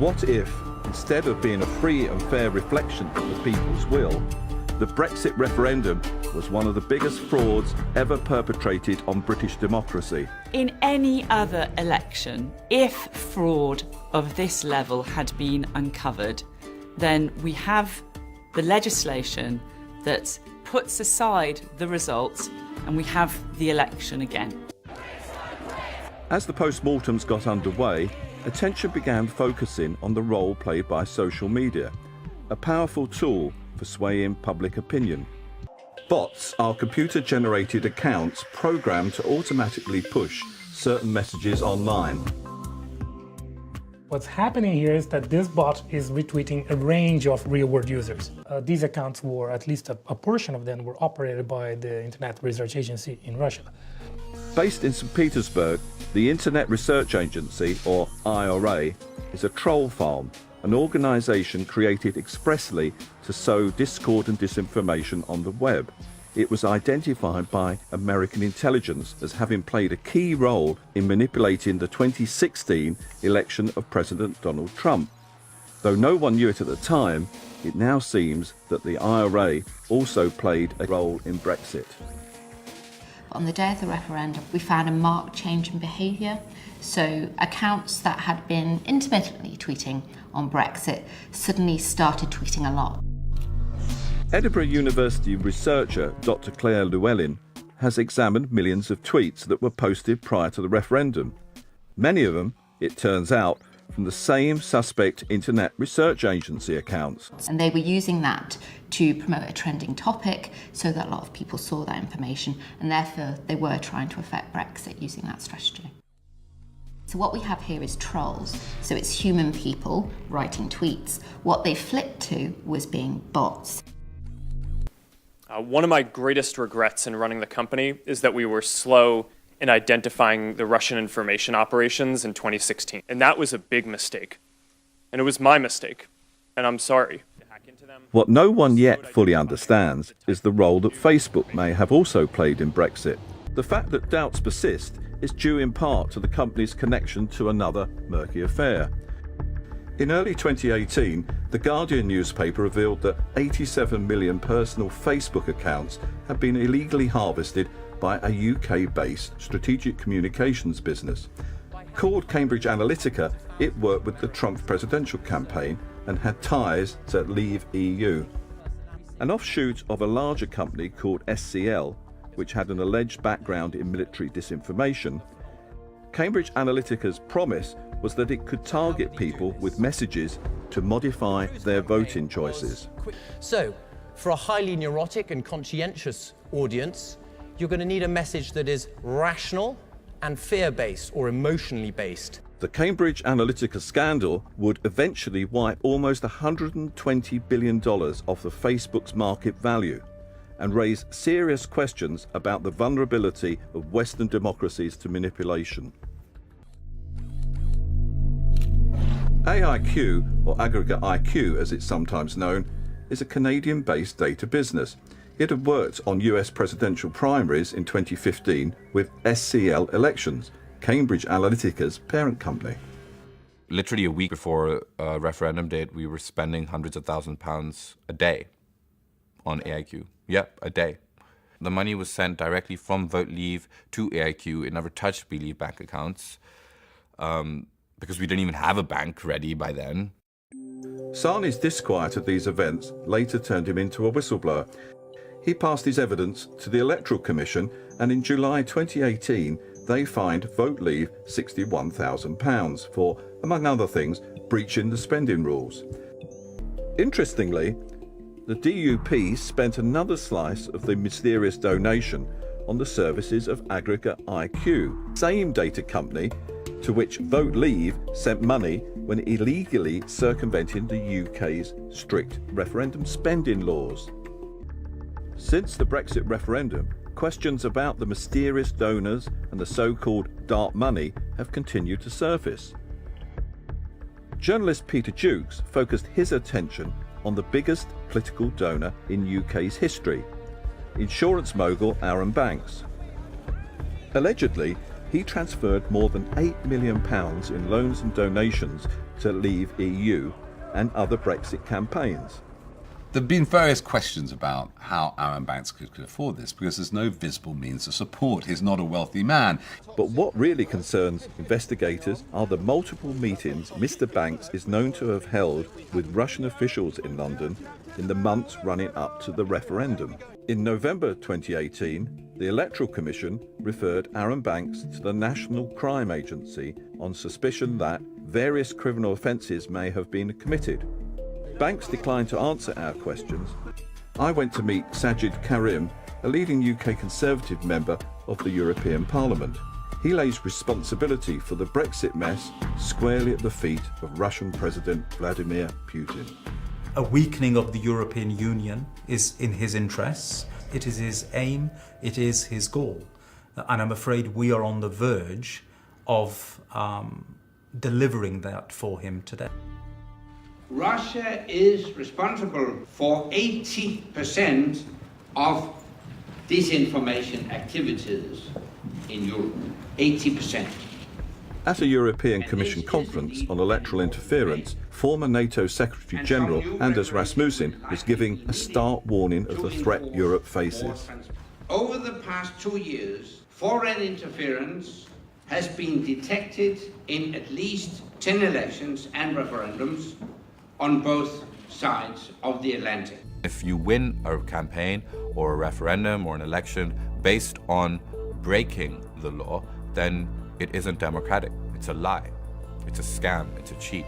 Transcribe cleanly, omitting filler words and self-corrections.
What if, instead of being a free and fair reflection of the people's will, the Brexit referendum was one of the biggest frauds ever perpetrated on British democracy? In any other election, if fraud of this level had been uncovered, then we have the legislation that puts aside the results and we have the election again. As the post-mortems got underway, attention began focusing on the role played by social media, a powerful tool for swaying public opinion. Bots are computer-generated accounts programmed to automatically push certain messages online. What's happening here is that this bot is retweeting a range of real-world users. These accounts were, at least a portion of them, were operated by the Internet Research Agency in Russia. Based in St. Petersburg, the Internet Research Agency, or IRA, is a troll farm, an organisation created expressly to sow discord and disinformation on the web. It was identified by American intelligence as having played a key role in manipulating the 2016 election of President Donald Trump. Though no one knew it at the time, it now seems that the IRA also played a role in Brexit. On the day of the referendum, we found a marked change in behaviour. So accounts that had been intermittently tweeting on Brexit suddenly started tweeting a lot. Edinburgh University researcher Dr. Claire Llewellyn has examined millions of tweets that were posted prior to the referendum. Many of them, it turns out, from the same suspect Internet Research Agency accounts. And they were using that to promote a trending topic so that a lot of people saw that information, and therefore they were trying to affect Brexit using that strategy. So what we have here is trolls. So it's human people writing tweets. What they flipped to was being bots. One of my greatest regrets in running the company is that we were slow in identifying the Russian information operations in 2016. And that was a big mistake. And it was my mistake. And I'm sorry. What no one yet fully understands is the role that Facebook may have also played in Brexit. The fact that doubts persist is due in part to the company's connection to another murky affair. In early 2018, The Guardian newspaper revealed that 87 million personal Facebook accounts had been illegally harvested by a UK-based strategic communications business. Called Cambridge Analytica, it worked with the Trump presidential campaign and had ties to Leave EU. An offshoot of a larger company called SCL, which had an alleged background in military disinformation, Cambridge Analytica's promise was that it could target people with messages to modify their voting choices. So, for a highly neurotic and conscientious audience, you're going to need a message that is rational and fear-based or emotionally based. The Cambridge Analytica scandal would eventually wipe almost $120 billion off the Facebook's market value and raise serious questions about the vulnerability of Western democracies to manipulation. AIQ, or Aggregate IQ as it's sometimes known, is a Canadian-based data business. It had worked on US presidential primaries in 2015 with SCL Elections, Cambridge Analytica's parent company. Literally a week before a referendum date, we were spending hundreds of thousands of pounds a day on AIQ. Yep, a day. The money was sent directly from Vote Leave to AIQ. It never touched Believe bank accounts because we didn't even have a bank ready by then. Sahni's disquiet at these events later turned him into a whistleblower. He passed his evidence to the Electoral Commission, and in July 2018, they fined Vote Leave £61,000 for, among other things, breaching the spending rules. Interestingly, the DUP spent another slice of the mysterious donation on the services of Aggregate IQ, same data company to which Vote Leave sent money when illegally circumventing the UK's strict referendum spending laws. Since the Brexit referendum, questions about the mysterious donors and the so-called dark money have continued to surface. Journalist Peter Jukes focused his attention on the biggest political donor in UK's history, insurance mogul Erin Banks. Allegedly, he transferred more than £8 million in loans and donations to leave EU and other Brexit campaigns. There have been various questions about how Erin Banks could afford this, because there's no visible means of support. He's not a wealthy man. But what really concerns investigators are the multiple meetings Mr. Banks is known to have held with Russian officials in London in the months running up to the referendum. In November 2018, the Electoral Commission referred Erin Banks to the National Crime Agency on suspicion that various criminal offences may have been committed. Banks declined to answer our questions. I went to meet Sajid Javid, a leading UK Conservative member of the European Parliament. He lays responsibility for the Brexit mess squarely at the feet of Russian President Vladimir Putin. A weakening of the European Union is in his interests. It is his aim, it is his goal. And I'm afraid we are on the verge of delivering that for him today. Russia is responsible for 80% of disinformation activities in Europe. 80%. At a European Commission conference on electoral interference, former NATO Secretary General Anders Rasmussen was giving a stark warning of the threat Europe faces. Over the past 2 years, foreign interference has been detected in at least 10 elections and referendums on both sides of the Atlantic. If you win a campaign or a referendum or an election based on breaking the law, then it isn't democratic. It's a lie. It's a scam. It's a cheat.